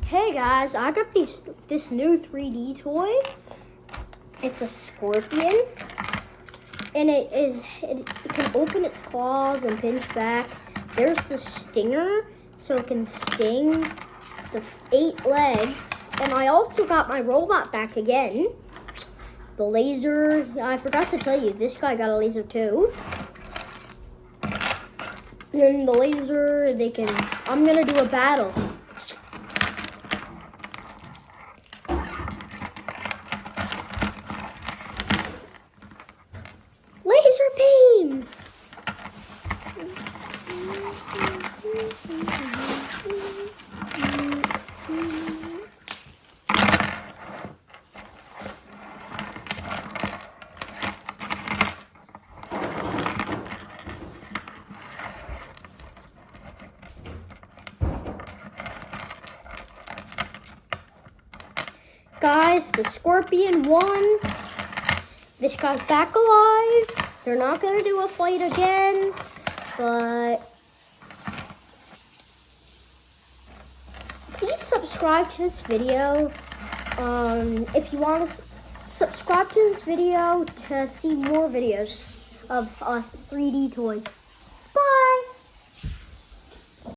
Hey guys, I got this new 3D toy. It's a scorpion, and it can open its claws and pinch back. There's the stinger, so it can sting. The 8 legs, and I also got my robot back again. The laser, I forgot to tell you, this guy got a laser too. And the laser, I'm gonna do a battle. Laser beams! Guys, the scorpion won. This guy's back alive. They're not gonna do a fight again, but please subscribe to this video. If you want to subscribe to this video to see more videos of 3D toys.